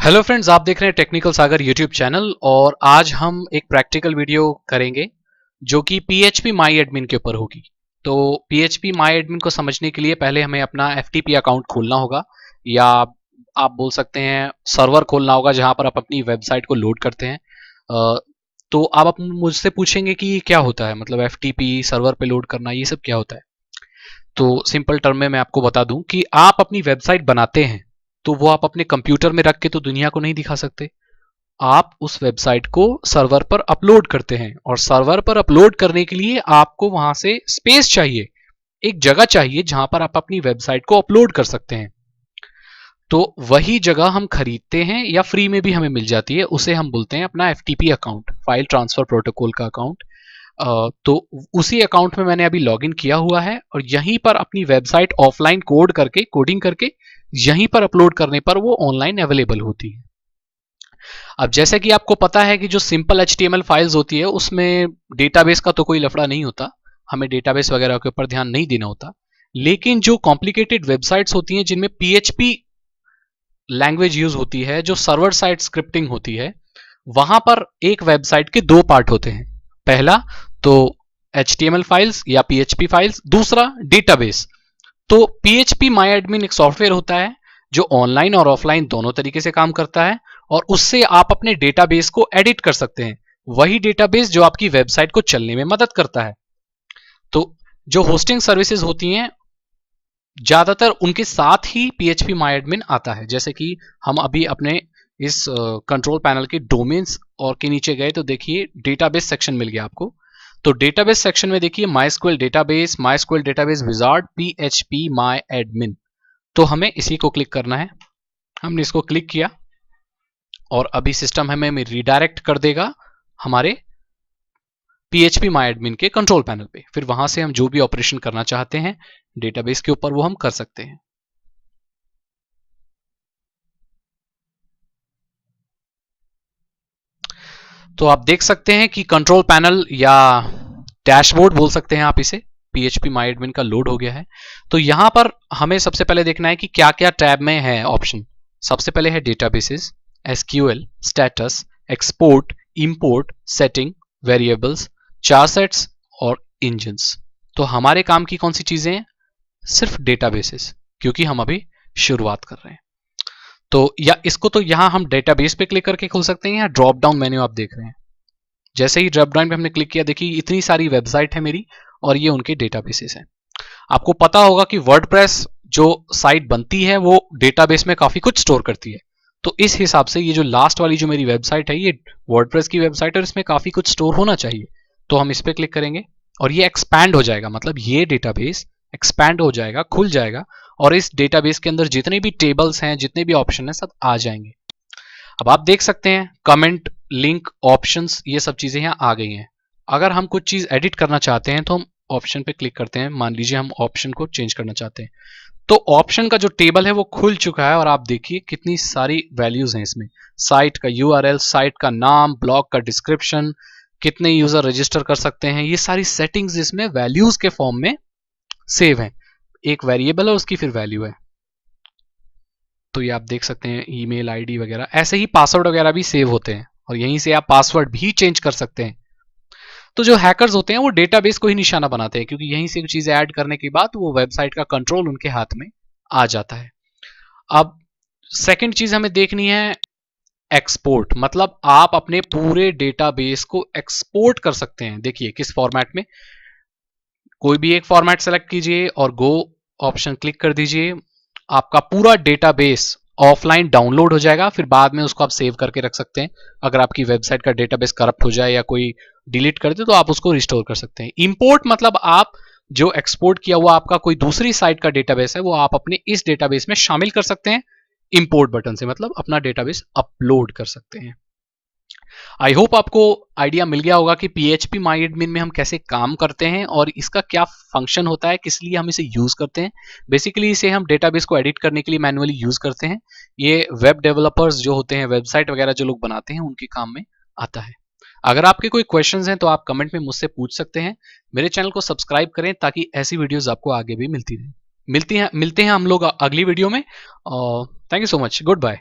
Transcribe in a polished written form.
Hello friends, आप देख रहे हैं टेक्निकल सागर यूट्यूब चैनल और आज हम एक प्रैक्टिकल वीडियो करेंगे जो कि PHP माई एडमिन के ऊपर होगी। तो PHP माई एडमिन को समझने के लिए पहले हमें अपना FTP अकाउंट खोलना होगा या आप बोल सकते हैं सर्वर खोलना होगा जहां पर आप अपनी वेबसाइट को लोड करते हैं। तो आप मुझसे पूछेंगे कि ये क्या होता है, मतलब FTP सर्वर पे लोड करना ये सब क्या होता है। तो सिंपल टर्म में मैं आपको बता दूं कि आप अपनी वेबसाइट बनाते हैं तो वो आप अपने कंप्यूटर में रख के तो दुनिया को नहीं दिखा सकते। आप उस वेबसाइट को सर्वर पर अपलोड करते हैं और सर्वर पर अपलोड करने के लिए आपको वहां से स्पेस चाहिए, एक जगह चाहिए जहां पर आप अपनी वेबसाइट को अपलोड कर सकते हैं। तो वही जगह हम खरीदते हैं या फ्री में भी हमें मिल जाती है, उसे हम बोलते हैं अपना FTP account, file transfer protocol का अकाउंट। तो उसी अकाउंट में मैंने अभी लॉगिन किया हुआ है और यहीं पर अपनी वेबसाइट ऑफलाइन कोडिंग करके यहीं पर अपलोड करने पर वो ऑनलाइन अवेलेबल होती है। अब जैसे कि आपको पता है कि जो सिंपल HTML फाइल्स होती है उसमें डेटाबेस का तो कोई लफड़ा नहीं होता, हमें डेटाबेस वगैरह के ऊपर ध्यान नहीं देना होता। लेकिन जो कॉम्प्लिकेटेड वेबसाइट्स होती हैं जिनमें PHP लैंग्वेज यूज होती है, जो सर्वर साइड स्क्रिप्टिंग होती है, वहां पर एक वेबसाइट के दो पार्ट होते हैं। पहला तो HTML फाइल्स या PHP फाइल्स, दूसरा डेटाबेस। तो PHP माई एडमिन एक सॉफ्टवेयर होता है जो ऑनलाइन और ऑफलाइन दोनों तरीके से काम करता है और उससे आप अपने डेटाबेस को एडिट कर सकते हैं, वही डेटाबेस जो आपकी वेबसाइट को चलने में मदद करता है। तो जो होस्टिंग सर्विसेज होती हैं ज्यादातर उनके साथ ही PHP माई एडमिन आता है। जैसे कि हम अभी अपने इस कंट्रोल पैनल के डोमेन्स और के नीचे गए तो देखिए डेटाबेस सेक्शन मिल गया आपको। तो डेटाबेस सेक्शन में देखिए MySQL डेटाबेस विजार्ड PHP माई एडमिन। तो हमें इसी को क्लिक करना है। हमने इसको क्लिक किया और अभी सिस्टम हमें रिडायरेक्ट कर देगा हमारे PHP माई एडमिन के कंट्रोल पैनल पे। फिर वहां से हम जो भी ऑपरेशन करना चाहते हैं डेटाबेस के ऊपर वो हम कर सकते हैं। तो आप देख सकते हैं कि कंट्रोल पैनल या डैशबोर्ड बोल सकते हैं आप इसे, PHP माई एडमिन का लोड हो गया है। तो यहां पर हमें सबसे पहले देखना है कि क्या क्या टैब में है ऑप्शन। सबसे पहले है databases, SQL, status, export, import, setting, variables, charsets और इंजन्स। तो हमारे काम की कौन सी चीजें हैं? सिर्फ डेटाबेसेस, क्योंकि हम अभी शुरुआत कर रहे हैं। तो या इसको तो यहां हम डेटाबेस पे क्लिक करके खोल सकते हैं या ड्रॉप डाउन मेन्यू आप देख रहे हैं। जैसे ही ड्रॉप डाउन पे हमने क्लिक किया देखिए इतनी सारी वेबसाइट है मेरी और ये उनके डेटाबेसेस हैं। आपको पता होगा कि वर्डप्रेस जो साइट बनती है वो डेटाबेस में काफी कुछ स्टोर करती है। तो इस हिसाब से ये जो लास्ट वाली जो मेरी वेबसाइट है ये वर्डप्रेस की वेबसाइट है और इसमें काफी कुछ स्टोर होना चाहिए। तो हम इस पर क्लिक करेंगे और ये एक्सपैंड हो जाएगा, मतलब ये डेटाबेस एक्सपैंड हो जाएगा, खुल जाएगा और इस डेटाबेस के अंदर जितने भी टेबल्स हैं, जितने भी ऑप्शन हैं, सब आ जाएंगे। अब आप देख सकते हैं कमेंट, लिंक, ऑप्शंस, ये सब चीजें यहाँ आ गई हैं। अगर हम कुछ चीज एडिट करना चाहते हैं तो हम ऑप्शन पे क्लिक करते हैं। मान लीजिए हम ऑप्शन को चेंज करना चाहते हैं तो ऑप्शन का जो टेबल है वो खुल चुका है और आप देखिए कितनी सारी वैल्यूज हैं इसमें। साइट का URL, साइट का नाम, ब्लॉग का डिस्क्रिप्शन, कितने यूजर रजिस्टर कर सकते हैं, ये सारी सेटिंग्स इसमें वैल्यूज के फॉर्म में सेव है। एक वेरिएबल है उसकी फिर वैल्यू है। तो ये आप देख सकते हैं ईमेल आईडी वगैरह, ऐसे ही पासवर्ड वगैरह भी सेव होते हैं और यहीं से आप पासवर्ड भी चेंज कर सकते हैं। तो जो हैकर्स होते हैं वो डेटाबेस को ही निशाना बनाते हैं क्योंकि यहीं से चीजें ऐड करने के बाद वो वेबसाइट का कंट्रोल उनके हाथ में आ जाता है। अब सेकंड चीज हमें देखनी है एक्सपोर्ट, मतलब आप अपने पूरे डेटाबेस को एक्सपोर्ट कर सकते हैं। देखिए किस फॉर्मेट में, कोई भी एक फॉर्मेट सेलेक्ट कीजिए और गो ऑप्शन क्लिक कर दीजिए। आपका पूरा डेटाबेस ऑफलाइन डाउनलोड हो जाएगा, फिर बाद में उसको आप सेव करके रख सकते हैं। अगर आपकी वेबसाइट का डेटाबेस करप्ट हो जाए या कोई डिलीट कर दे तो आप उसको रिस्टोर कर सकते हैं। इंपोर्ट मतलब आप जो एक्सपोर्ट किया हुआ आपका कोई दूसरी साइट का डेटाबेस है वो आप अपने इस डेटाबेस में शामिल कर सकते हैं। इंपोर्ट बटन से मतलब अपना डेटाबेस अपलोड कर सकते हैं। आई होप आपको आइडिया मिल गया होगा कि PHP माई एडमिन में हम कैसे काम करते हैं और इसका क्या फंक्शन होता है, किस लिए हम इसे यूज करते हैं। बेसिकली इसे हम डेटाबेस को एडिट करने के लिए मैन्युअली यूज करते हैं। ये वेब डेवलपर्स जो होते हैं, वेबसाइट वगैरह जो लोग बनाते हैं, उनके काम में आता है। अगर आपके कोई क्वेश्चंस हैं तो आप कमेंट में मुझसे पूछ सकते हैं। मेरे चैनल को सब्सक्राइब करें ताकि ऐसी वीडियोस आपको आगे भी मिलती रहे। मिलते हैं हम लोग अगली वीडियो में। Thank you so much, good bye.